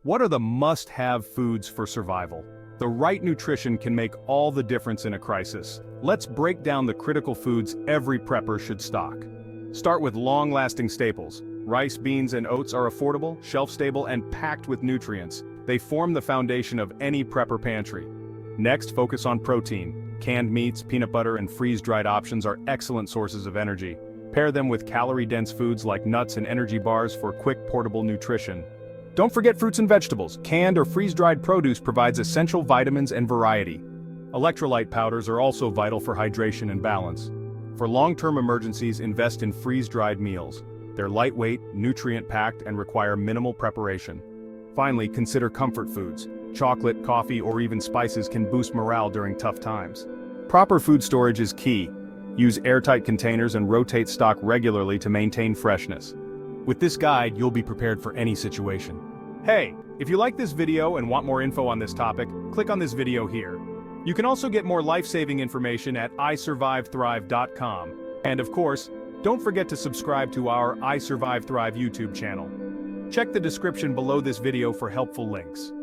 What are the must-have foods for survival? The right nutrition can make all the difference in a crisis. Let's break down the critical foods every prepper should stock. Start with long-lasting staples. Rice, beans, and oats are affordable, shelf-stable, and packed with nutrients. They form the foundation of any prepper pantry. Next, focus on protein. Canned meats, peanut butter, and freeze-dried options are excellent sources of energy. Pair them with calorie-dense foods like nuts and energy bars for quick, portable nutrition. Don't forget fruits and vegetables. Canned or freeze-dried produce provides essential vitamins and variety. Electrolyte powders are also vital for hydration and balance. For long-term emergencies, invest in freeze-dried meals. They're lightweight, nutrient-packed, and require minimal preparation. Finally, consider comfort foods. Chocolate, coffee, or even spices can boost morale during tough times. Proper food storage is key. Use airtight containers and rotate stock regularly to maintain freshness. With this guide, you'll be prepared for any situation. Hey, if you like this video and want more info on this topic, click on this video here. You can also get more life-saving information at iSurviveThrive.com. And of course, don't forget to subscribe to our I Survive Thrive YouTube channel. Check the description below this video for helpful links.